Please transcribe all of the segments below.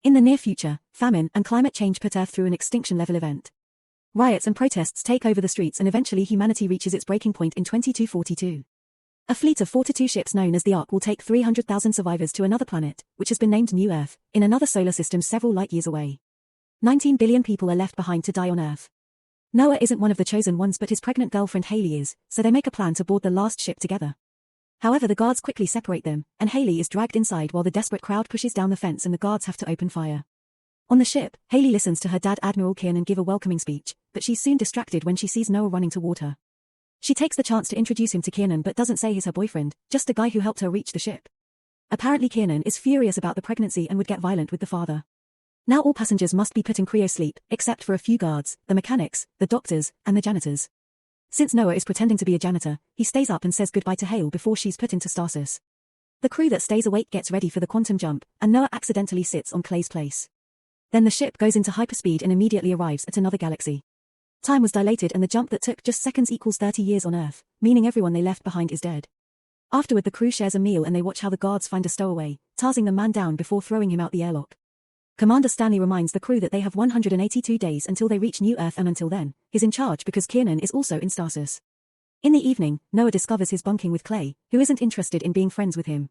In the near future, famine and climate change put Earth through an extinction-level event. Riots and protests take over the streets and eventually humanity reaches its breaking point in 2242. A fleet of 42 ships known as the Ark will take 300,000 survivors to another planet, which has been named New Earth, in another solar system several light years away. 19 billion people are left behind to die on Earth. Noah isn't one of the chosen ones but his pregnant girlfriend Hayley is, so they make a plan to board the last ship together. However, the guards quickly separate them, and Hayley is dragged inside while the desperate crowd pushes down the fence and the guards have to open fire. On the ship, Hayley listens to her dad Admiral Kiernan give a welcoming speech, but she's soon distracted when she sees Noah running toward her. She takes the chance to introduce him to Kiernan but doesn't say he's her boyfriend, just a guy who helped her reach the ship. Apparently Kiernan is furious about the pregnancy and would get violent with the father. Now all passengers must be put in cryo-sleep, except for a few guards, the mechanics, the doctors, and the janitors. Since Noah is pretending to be a janitor, he stays up and says goodbye to Hayley before she's put into stasis. The crew that stays awake gets ready for the quantum jump, and Noah accidentally sits on Clay's place. Then the ship goes into hyperspeed and immediately arrives at another galaxy. Time was dilated and the jump that took just seconds equals 30 years on Earth, meaning everyone they left behind is dead. Afterward the crew shares a meal and they watch how the guards find a stowaway, tarsing the man down before throwing him out the airlock. Commander Stanley reminds the crew that they have 182 days until they reach New Earth and until then, he's in charge because Kiernan is also in stasis. In the evening, Noah discovers he's bunking with Clay, who isn't interested in being friends with him.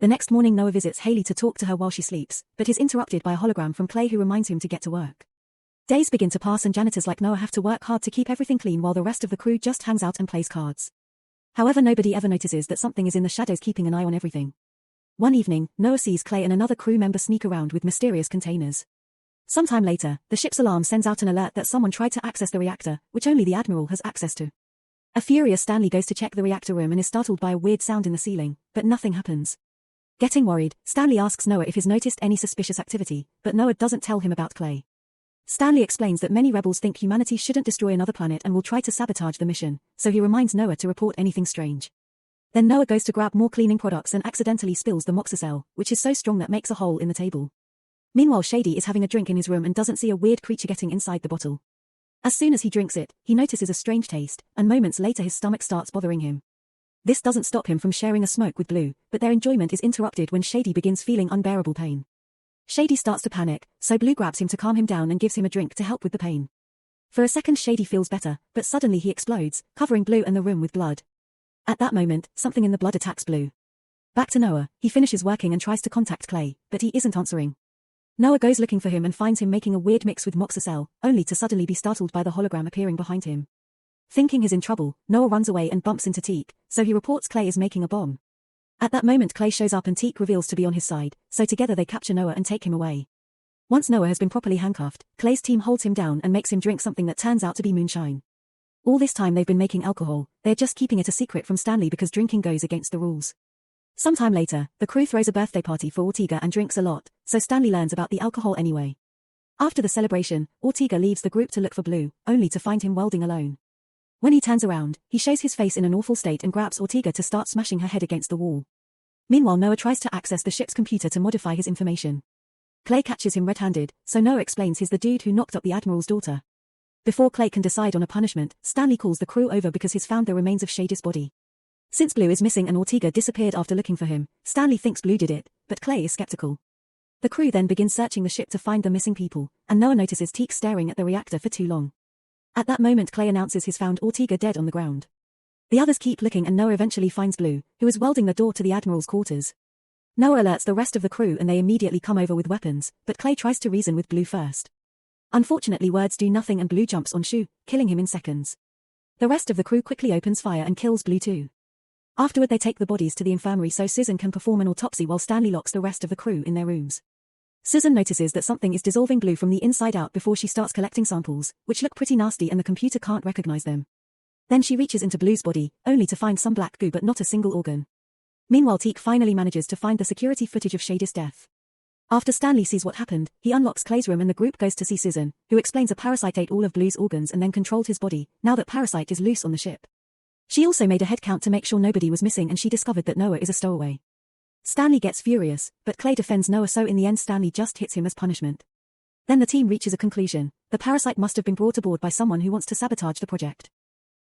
The next morning Noah visits Hayley to talk to her while she sleeps, but is interrupted by a hologram from Clay who reminds him to get to work. Days begin to pass and janitors like Noah have to work hard to keep everything clean while the rest of the crew just hangs out and plays cards. However, nobody ever notices that something is in the shadows keeping an eye on everything. One evening, Noah sees Clay and another crew member sneak around with mysterious containers. Sometime later, the ship's alarm sends out an alert that someone tried to access the reactor, which only the Admiral has access to. A furious Stanley goes to check the reactor room and is startled by a weird sound in the ceiling, but nothing happens. Getting worried, Stanley asks Noah if he's noticed any suspicious activity, but Noah doesn't tell him about Clay. Stanley explains that many rebels think humanity shouldn't destroy another planet and will try to sabotage the mission, so he reminds Noah to report anything strange. Then Noah goes to grab more cleaning products and accidentally spills the moxicell, which is so strong that makes a hole in the table. Meanwhile Shady is having a drink in his room and doesn't see a weird creature getting inside the bottle. As soon as he drinks it, he notices a strange taste, and moments later his stomach starts bothering him. This doesn't stop him from sharing a smoke with Blue, but their enjoyment is interrupted when Shady begins feeling unbearable pain. Shady starts to panic, so Blue grabs him to calm him down and gives him a drink to help with the pain. For a second Shady feels better, but suddenly he explodes, covering Blue and the room with blood. At that moment, something in the blood attacks Blue. Back to Noah, he finishes working and tries to contact Clay, but he isn't answering. Noah goes looking for him and finds him making a weird mix with moxicell, only to suddenly be startled by the hologram appearing behind him. Thinking he's in trouble, Noah runs away and bumps into Teak, so he reports Clay is making a bomb. At that moment Clay shows up and Teak reveals to be on his side, so together they capture Noah and take him away. Once Noah has been properly handcuffed, Clay's team holds him down and makes him drink something that turns out to be moonshine. All this time they've been making alcohol, they're just keeping it a secret from Stanley because drinking goes against the rules. Sometime later, the crew throws a birthday party for Ortega and drinks a lot, so Stanley learns about the alcohol anyway. After the celebration, Ortega leaves the group to look for Blue, only to find him welding alone. When he turns around, he shows his face in an awful state and grabs Ortega to start smashing her head against the wall. Meanwhile Noah tries to access the ship's computer to modify his information. Clay catches him red-handed, so Noah explains he's the dude who knocked up the Admiral's daughter. Before Clay can decide on a punishment, Stanley calls the crew over because he's found the remains of Shady's body. Since Blue is missing and Ortega disappeared after looking for him, Stanley thinks Blue did it, but Clay is skeptical. The crew then begins searching the ship to find the missing people, and Noah notices Teak staring at the reactor for too long. At that moment Clay announces he's found Ortega dead on the ground. The others keep looking and Noah eventually finds Blue, who is welding the door to the Admiral's quarters. Noah alerts the rest of the crew and they immediately come over with weapons, but Clay tries to reason with Blue first. Unfortunately words do nothing and Blue jumps on Shu, killing him in seconds. The rest of the crew quickly opens fire and kills Blue too. Afterward they take the bodies to the infirmary so Susan can perform an autopsy while Stanley locks the rest of the crew in their rooms. Susan notices that something is dissolving Blue from the inside out before she starts collecting samples, which look pretty nasty and the computer can't recognize them. Then she reaches into Blue's body, only to find some black goo but not a single organ. Meanwhile Teak finally manages to find the security footage of Shady's death. After Stanley sees what happened, he unlocks Clay's room and the group goes to see Susan, who explains a parasite ate all of Blue's organs and then controlled his body, now that Parasite is loose on the ship. She also made a head count to make sure nobody was missing and she discovered that Noah is a stowaway. Stanley gets furious, but Clay defends Noah so in the end Stanley just hits him as punishment. Then the team reaches a conclusion: the parasite must have been brought aboard by someone who wants to sabotage the project.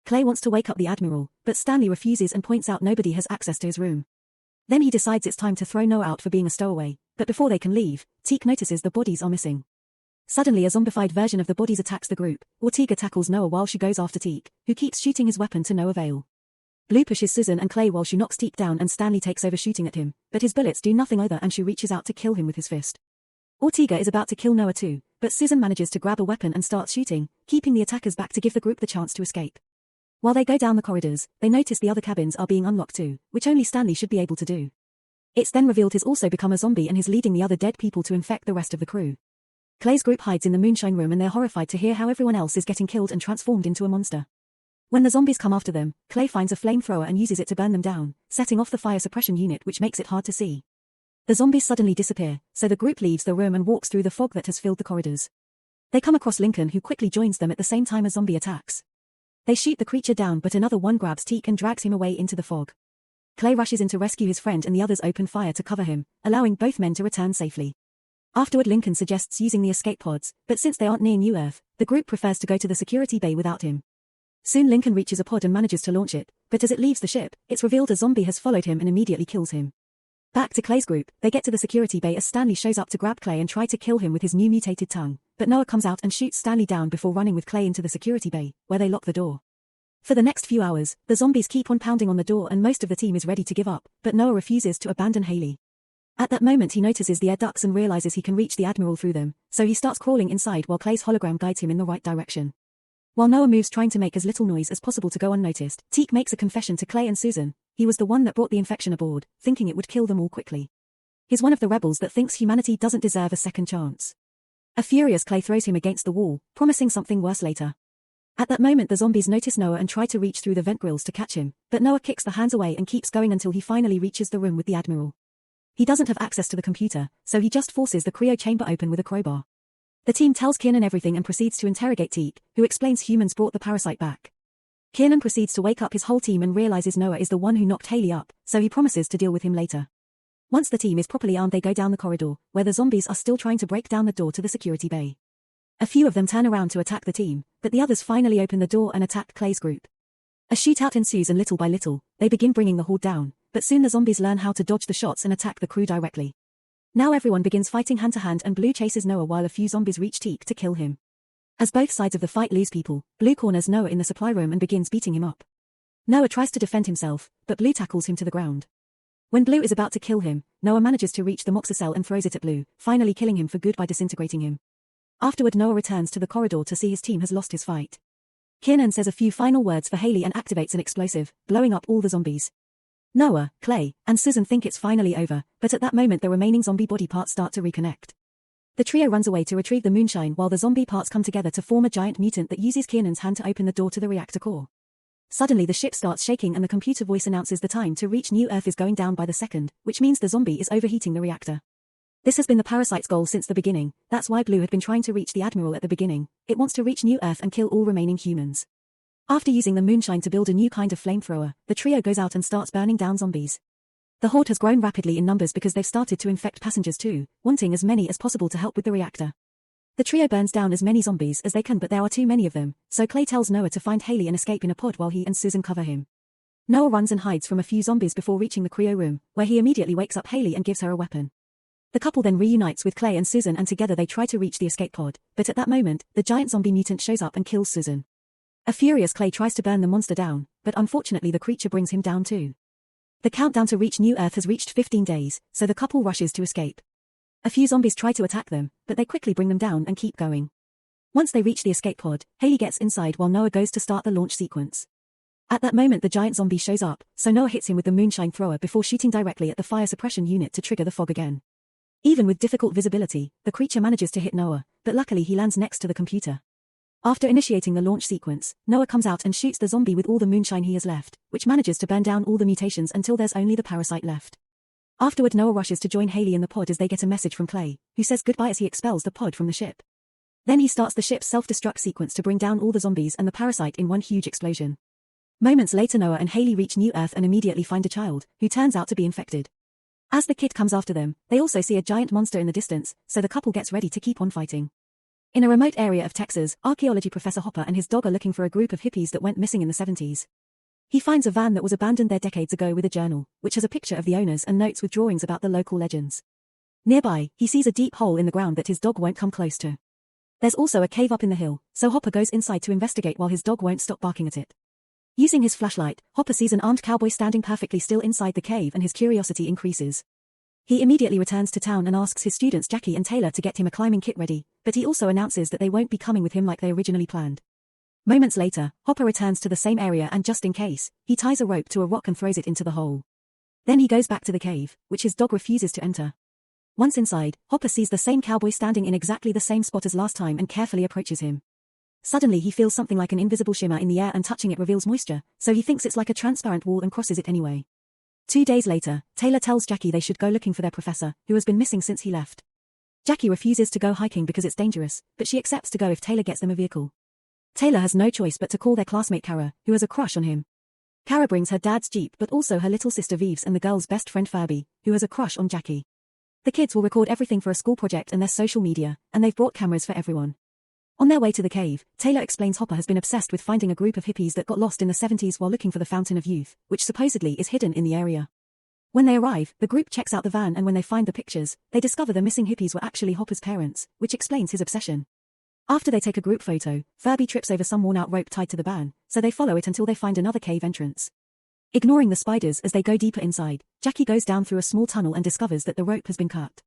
Clay wants to wake up the Admiral, but Stanley refuses and points out nobody has access to his room. Then he decides it's time to throw Noah out for being a stowaway, but before they can leave, Teak notices the bodies are missing. Suddenly a zombified version of the bodies attacks the group. Ortega tackles Noah while she goes after Teak, who keeps shooting his weapon to no avail. Blue pushes Susan and Clay while she knocks Teak down and Stanley takes over shooting at him, but his bullets do nothing either and she reaches out to kill him with his fist. Ortega is about to kill Noah too, but Susan manages to grab a weapon and starts shooting, keeping the attackers back to give the group the chance to escape. While they go down the corridors, they notice the other cabins are being unlocked too, which only Stanley should be able to do. It's then revealed he's also become a zombie and he's leading the other dead people to infect the rest of the crew. Clay's group hides in the moonshine room and they're horrified to hear how everyone else is getting killed and transformed into a monster. When the zombies come after them, Clay finds a flamethrower and uses it to burn them down, setting off the fire suppression unit which makes it hard to see. The zombies suddenly disappear, so the group leaves the room and walks through the fog that has filled the corridors. They come across Lincoln who quickly joins them at the same time as zombie attacks. They shoot the creature down but another one grabs Teak and drags him away into the fog. Clay rushes in to rescue his friend and the others open fire to cover him, allowing both men to return safely. Afterward Lincoln suggests using the escape pods, but since they aren't near New Earth, the group prefers to go to the security bay without him. Soon Lincoln reaches a pod and manages to launch it, but as it leaves the ship, it's revealed a zombie has followed him and immediately kills him. Back to Clay's group, they get to the security bay as Stanley shows up to grab Clay and try to kill him with his new mutated tongue, but Noah comes out and shoots Stanley down before running with Clay into the security bay, where they lock the door. For the next few hours, the zombies keep on pounding on the door and most of the team is ready to give up, but Noah refuses to abandon Hayley. At that moment he notices the air ducts and realizes he can reach the Admiral through them, so he starts crawling inside while Clay's hologram guides him in the right direction. While Noah moves trying to make as little noise as possible to go unnoticed, Teak makes a confession to Clay and Susan. He was the one that brought the infection aboard, thinking it would kill them all quickly. He's one of the rebels that thinks humanity doesn't deserve a second chance. A furious Clay throws him against the wall, promising something worse later. At that moment the zombies notice Noah and try to reach through the vent grills to catch him, but Noah kicks the hands away and keeps going until he finally reaches the room with the Admiral. He doesn't have access to the computer, so he just forces the cryo chamber open with a crowbar. The team tells Kiernan everything and proceeds to interrogate Teak, who explains humans brought the parasite back. Kiernan proceeds to wake up his whole team and realizes Noah is the one who knocked Hayley up, so he promises to deal with him later. Once the team is properly armed they go down the corridor, where the zombies are still trying to break down the door to the security bay. A few of them turn around to attack the team, but the others finally open the door and attack Clay's group. A shootout ensues and little by little, they begin bringing the horde down, but soon the zombies learn how to dodge the shots and attack the crew directly. Now everyone begins fighting hand to hand and Blue chases Noah while a few zombies reach Teak to kill him. As both sides of the fight lose people, Blue corners Noah in the supply room and begins beating him up. Noah tries to defend himself, but Blue tackles him to the ground. When Blue is about to kill him, Noah manages to reach the moxicell and throws it at Blue, finally killing him for good by disintegrating him. Afterward Noah returns to the corridor to see his team has lost his fight. Kiernan says a few final words for Hayley and activates an explosive, blowing up all the zombies. Noah, Clay, and Susan think it's finally over, but at that moment the remaining zombie body parts start to reconnect. The trio runs away to retrieve the moonshine while the zombie parts come together to form a giant mutant that uses Kiernan's hand to open the door to the reactor core. Suddenly the ship starts shaking and the computer voice announces the time to reach New Earth is going down by the second, which means the zombie is overheating the reactor. This has been the parasite's goal since the beginning, that's why Blue had been trying to reach the Admiral at the beginning. It wants to reach New Earth and kill all remaining humans. After using the moonshine to build a new kind of flamethrower, the trio goes out and starts burning down zombies. The horde has grown rapidly in numbers because they've started to infect passengers too, wanting as many as possible to help with the reactor. The trio burns down as many zombies as they can but there are too many of them, so Clay tells Noah to find Hayley and escape in a pod while he and Susan cover him. Noah runs and hides from a few zombies before reaching the cryo room, where he immediately wakes up Hayley and gives her a weapon. The couple then reunites with Clay and Susan and together they try to reach the escape pod, but at that moment, the giant zombie mutant shows up and kills Susan. A furious Clay tries to burn the monster down, but unfortunately the creature brings him down too. The countdown to reach New Earth has reached 15 days, so the couple rushes to escape. A few zombies try to attack them, but they quickly bring them down and keep going. Once they reach the escape pod, Hayley gets inside while Noah goes to start the launch sequence. At that moment the giant zombie shows up, so Noah hits him with the moonshine thrower before shooting directly at the fire suppression unit to trigger the fog again. Even with difficult visibility, the creature manages to hit Noah, but luckily he lands next to the computer. After initiating the launch sequence, Noah comes out and shoots the zombie with all the moonshine he has left, which manages to burn down all the mutations until there's only the parasite left. Afterward Noah rushes to join Hayley in the pod as they get a message from Clay, who says goodbye as he expels the pod from the ship. Then he starts the ship's self-destruct sequence to bring down all the zombies and the parasite in one huge explosion. Moments later Noah and Hayley reach New Earth and immediately find a child, who turns out to be infected. As the kid comes after them, they also see a giant monster in the distance, so the couple gets ready to keep on fighting. In a remote area of Texas, archaeology professor Hopper and his dog are looking for a group of hippies that went missing in the 70s. He finds a van that was abandoned there decades ago with a journal, which has a picture of the owners and notes with drawings about the local legends. Nearby, he sees a deep hole in the ground that his dog won't come close to. There's also a cave up in the hill, so Hopper goes inside to investigate while his dog won't stop barking at it. Using his flashlight, Hopper sees an armed cowboy standing perfectly still inside the cave and his curiosity increases. He immediately returns to town and asks his students Jackie and Taylor to get him a climbing kit ready, but he also announces that they won't be coming with him like they originally planned. Moments later, Hopper returns to the same area and just in case, he ties a rope to a rock and throws it into the hole. Then he goes back to the cave, which his dog refuses to enter. Once inside, Hopper sees the same cowboy standing in exactly the same spot as last time and carefully approaches him. Suddenly he feels something like an invisible shimmer in the air and touching it reveals moisture, so he thinks it's like a transparent wall and crosses it anyway. 2 days later, Taylor tells Jackie they should go looking for their professor, who has been missing since he left. Jackie refuses to go hiking because it's dangerous, but she accepts to go if Taylor gets them a vehicle. Taylor has no choice but to call their classmate Kara, who has a crush on him. Kara brings her dad's Jeep but also her little sister Vives and the girl's best friend Furby, who has a crush on Jackie. The kids will record everything for a school project and their social media, and they've brought cameras for everyone. On their way to the cave, Taylor explains Hopper has been obsessed with finding a group of hippies that got lost in the 70s while looking for the Fountain of Youth, which supposedly is hidden in the area. When they arrive, the group checks out the van and when they find the pictures, they discover the missing hippies were actually Hopper's parents, which explains his obsession. After they take a group photo, Furby trips over some worn-out rope tied to the van, so they follow it until they find another cave entrance. Ignoring the spiders as they go deeper inside, Jackie goes down through a small tunnel and discovers that the rope has been cut.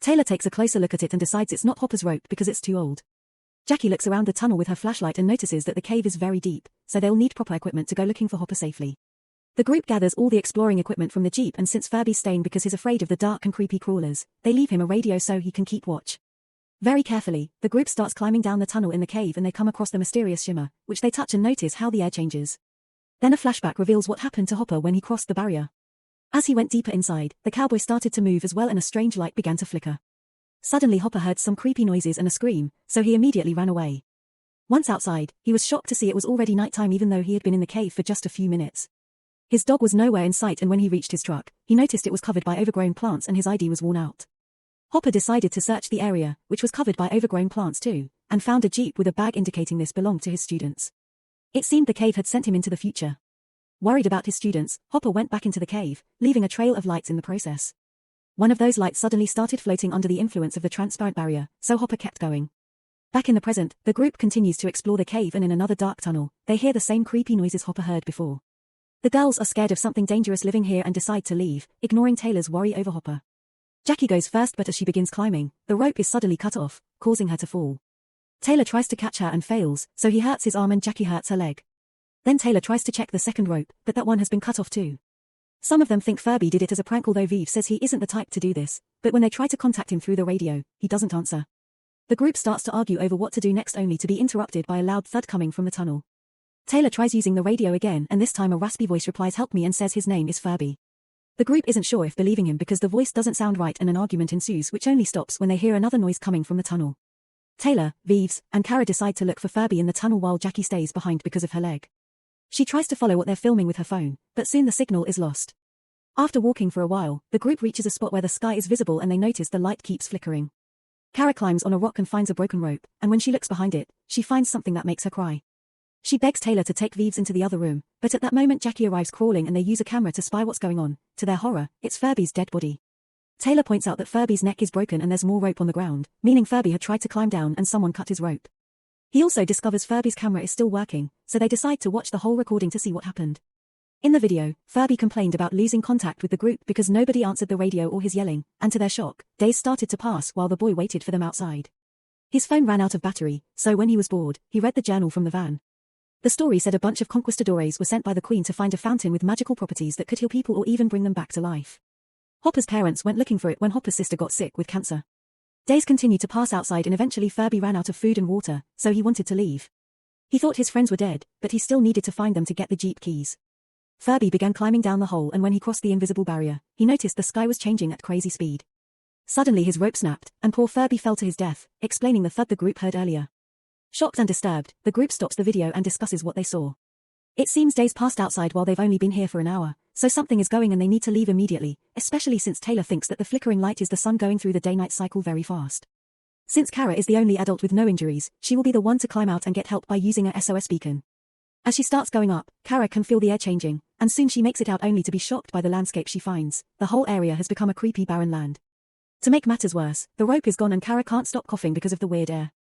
Taylor takes a closer look at it and decides it's not Hopper's rope because it's too old. Jackie looks around the tunnel with her flashlight and notices that the cave is very deep, so they'll need proper equipment to go looking for Hopper safely. The group gathers all the exploring equipment from the Jeep and since Furby's staying because he's afraid of the dark and creepy crawlers, they leave him a radio so he can keep watch. Very carefully, the group starts climbing down the tunnel in the cave and they come across the mysterious shimmer, which they touch and notice how the air changes. Then a flashback reveals what happened to Hopper when he crossed the barrier. As he went deeper inside, the cowboy started to move as well and a strange light began to flicker. Suddenly Hopper heard some creepy noises and a scream, so he immediately ran away. Once outside, he was shocked to see it was already nighttime even though he had been in the cave for just a few minutes. His dog was nowhere in sight and when he reached his truck, he noticed it was covered by overgrown plants and his ID was worn out. Hopper decided to search the area, which was covered by overgrown plants too, and found a Jeep with a bag indicating this belonged to his students. It seemed the cave had sent him into the future. Worried about his students, Hopper went back into the cave, leaving a trail of lights in the process. One of those lights suddenly started floating under the influence of the transparent barrier, so Hopper kept going. Back in the present, the group continues to explore the cave and in another dark tunnel, they hear the same creepy noises Hopper heard before. The girls are scared of something dangerous living here and decide to leave, ignoring Taylor's worry over Hopper. Jackie goes first but as she begins climbing, the rope is suddenly cut off, causing her to fall. Taylor tries to catch her and fails, so he hurts his arm and Jackie hurts her leg. Then Taylor tries to check the second rope, but that one has been cut off too. Some of them think Furby did it as a prank although Vive says he isn't the type to do this, but when they try to contact him through the radio, he doesn't answer. The group starts to argue over what to do next only to be interrupted by a loud thud coming from the tunnel. Taylor tries using the radio again and this time a raspy voice replies help me and says his name is Furby. The group isn't sure if believing him because the voice doesn't sound right and an argument ensues which only stops when they hear another noise coming from the tunnel. Taylor, Vives, and Kara decide to look for Furby in the tunnel while Jackie stays behind because of her leg. She tries to follow what they're filming with her phone, but soon the signal is lost. After walking for a while, the group reaches a spot where the sky is visible and they notice the light keeps flickering. Kara climbs on a rock and finds a broken rope, and when she looks behind it, she finds something that makes her cry. She begs Taylor to take Vives into the other room, but at that moment Jackie arrives crawling and they use a camera to spy what's going on. To their horror, it's Furby's dead body. Taylor points out that Furby's neck is broken and there's more rope on the ground, meaning Furby had tried to climb down and someone cut his rope. He also discovers Furby's camera is still working, so they decide to watch the whole recording to see what happened. In the video, Furby complained about losing contact with the group because nobody answered the radio or his yelling, and to their shock, days started to pass while the boy waited for them outside. His phone ran out of battery, so when he was bored, he read the journal from the van. The story said a bunch of conquistadores were sent by the Queen to find a fountain with magical properties that could heal people or even bring them back to life. Hopper's parents went looking for it when Hopper's sister got sick with cancer. Days continued to pass outside and eventually Furby ran out of food and water, so he wanted to leave. He thought his friends were dead, but he still needed to find them to get the Jeep keys. Furby began climbing down the hole and when he crossed the invisible barrier, he noticed the sky was changing at crazy speed. Suddenly his rope snapped, and poor Furby fell to his death, explaining the thud the group heard earlier. Shocked and disturbed, the group stops the video and discusses what they saw. It seems days passed outside while they've only been here for an hour, so something is going and they need to leave immediately, especially since Taylor thinks that the flickering light is the sun going through the day-night cycle very fast. Since Kara is the only adult with no injuries, she will be the one to climb out and get help by using a SOS beacon. As she starts going up, Kara can feel the air changing, and soon she makes it out only to be shocked by the landscape she finds. The whole area has become a creepy barren land. To make matters worse, the rope is gone and Kara can't stop coughing because of the weird air.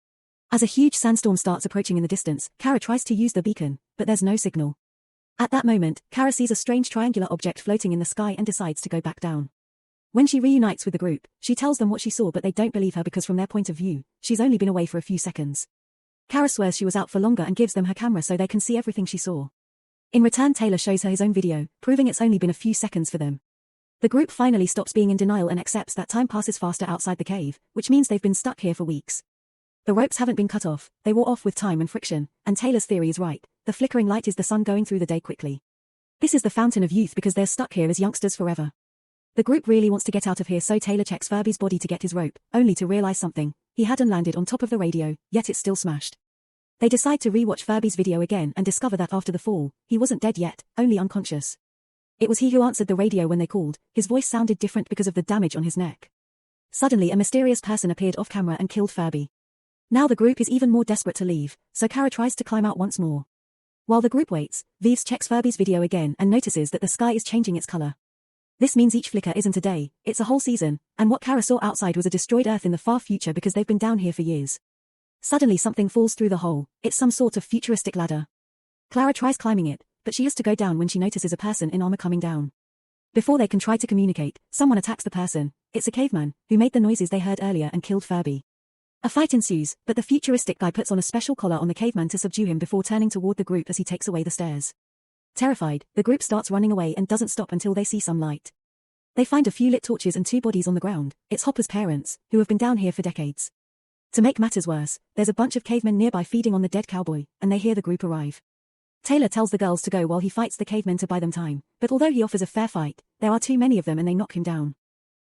As a huge sandstorm starts approaching in the distance, Kara tries to use the beacon, but there's no signal. At that moment, Kara sees a strange triangular object floating in the sky and decides to go back down. When she reunites with the group, she tells them what she saw, but they don't believe her because from their point of view, she's only been away for a few seconds. Kara swears she was out for longer and gives them her camera so they can see everything she saw. In return, Taylor shows her his own video, proving it's only been a few seconds for them. The group finally stops being in denial and accepts that time passes faster outside the cave, which means they've been stuck here for weeks. The ropes haven't been cut off, they wore off with time and friction, and Taylor's theory is right. The flickering light is the sun going through the day quickly. This is the fountain of youth because they're stuck here as youngsters forever. The group really wants to get out of here, so Taylor checks Furby's body to get his rope, only to realize something. He hadn't landed on top of the radio, yet it's still smashed. They decide to re-watch Furby's video again and discover that after the fall, he wasn't dead yet, only unconscious. It was he who answered the radio when they called. His voice sounded different because of the damage on his neck. Suddenly a mysterious person appeared off camera and killed Furby. Now the group is even more desperate to leave, so Kara tries to climb out once more. While the group waits, Vives checks Furby's video again and notices that the sky is changing its color. This means each flicker isn't a day, it's a whole season, and what Kara saw outside was a destroyed Earth in the far future because they've been down here for years. Suddenly something falls through the hole. It's some sort of futuristic ladder. Clara tries climbing it, but she has to go down when she notices a person in armor coming down. Before they can try to communicate, someone attacks the person. It's a caveman, who made the noises they heard earlier and killed Furby. A fight ensues, but the futuristic guy puts on a special collar on the caveman to subdue him before turning toward the group as he takes away the stairs. Terrified, the group starts running away and doesn't stop until they see some light. They find a few lit torches and 2 bodies on the ground. It's Hopper's parents, who have been down here for decades. To make matters worse, there's a bunch of cavemen nearby feeding on the dead cowboy, and they hear the group arrive. Taylor tells the girls to go while he fights the cavemen to buy them time, but although he offers a fair fight, there are too many of them and they knock him down.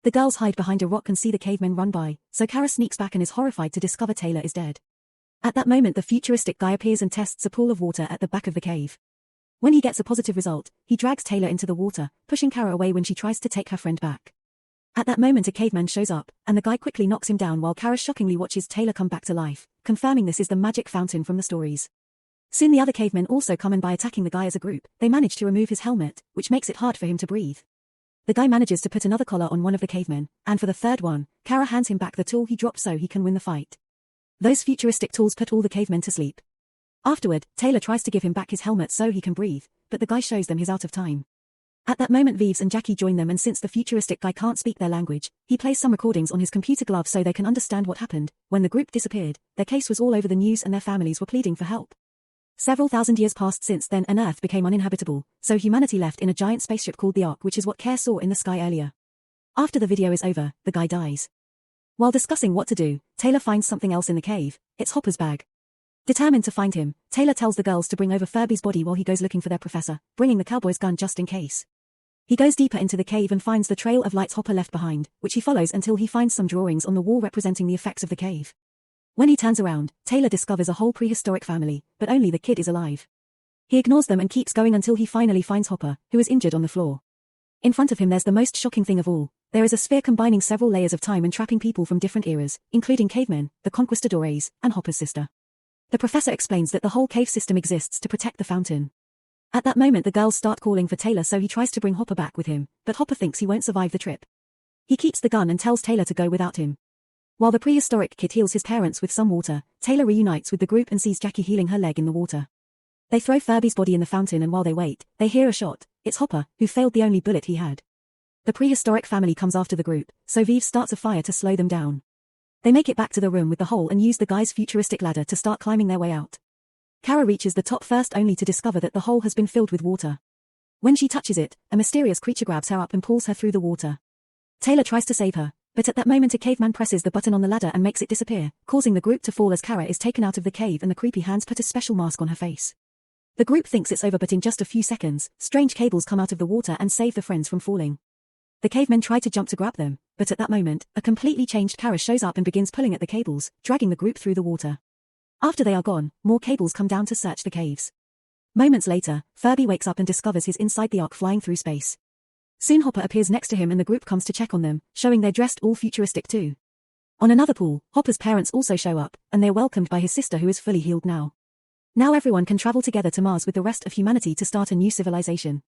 The girls hide behind a rock and see the cavemen run by, so Kara sneaks back and is horrified to discover Taylor is dead. At that moment the futuristic guy appears and tests a pool of water at the back of the cave. When he gets a positive result, he drags Taylor into the water, pushing Kara away when she tries to take her friend back. At that moment a caveman shows up, and the guy quickly knocks him down while Kara shockingly watches Taylor come back to life, confirming this is the magic fountain from the stories. Soon the other cavemen also come in by attacking the guy as a group. They manage to remove his helmet, which makes it hard for him to breathe. The guy manages to put another collar on one of the cavemen, and for the third one, Kara hands him back the tool he dropped so he can win the fight. Those futuristic tools put all the cavemen to sleep. Afterward, Taylor tries to give him back his helmet so he can breathe, but the guy shows them he's out of time. At that moment Vives and Jackie join them, and since the futuristic guy can't speak their language, he plays some recordings on his computer glove so they can understand what happened. When the group disappeared, their case was all over the news and their families were pleading for help. Several thousand years passed since then and Earth became uninhabitable, so humanity left in a giant spaceship called the Ark, which is what Care saw in the sky earlier. After the video is over, the guy dies. While discussing what to do, Taylor finds something else in the cave. It's Hopper's bag. Determined to find him, Taylor tells the girls to bring over Furby's body while he goes looking for their professor, bringing the cowboy's gun just in case. He goes deeper into the cave and finds the trail of lights Hopper left behind, which he follows until he finds some drawings on the wall representing the effects of the cave. When he turns around, Taylor discovers a whole prehistoric family, but only the kid is alive. He ignores them and keeps going until he finally finds Hopper, who is injured on the floor. In front of him there's the most shocking thing of all. There is a sphere combining several layers of time and trapping people from different eras, including cavemen, the conquistadores, and Hopper's sister. The professor explains that the whole cave system exists to protect the fountain. At that moment the girls start calling for Taylor, so he tries to bring Hopper back with him, but Hopper thinks he won't survive the trip. He keeps the gun and tells Taylor to go without him. While the prehistoric kid heals his parents with some water, Taylor reunites with the group and sees Jackie healing her leg in the water. They throw Furby's body in the fountain, and while they wait, they hear a shot. It's Hopper, who failed the only bullet he had. The prehistoric family comes after the group, so Vives starts a fire to slow them down. They make it back to the room with the hole and use the guy's futuristic ladder to start climbing their way out. Kara reaches the top first only to discover that the hole has been filled with water. When she touches it, a mysterious creature grabs her up and pulls her through the water. Taylor tries to save her, but at that moment a caveman presses the button on the ladder and makes it disappear, causing the group to fall as Kara is taken out of the cave and the creepy hands put a special mask on her face. The group thinks it's over, but in just a few seconds, strange cables come out of the water and save the friends from falling. The cavemen try to jump to grab them, but at that moment, a completely changed Kara shows up and begins pulling at the cables, dragging the group through the water. After they are gone, more cables come down to search the caves. Moments later, Furby wakes up and discovers he's inside the Ark flying through space. Soon Hopper appears next to him and the group comes to check on them, showing they're dressed all futuristic too. On another pool, Hopper's parents also show up, and they're welcomed by his sister who is fully healed now. Now everyone can travel together to Mars with the rest of humanity to start a new civilization.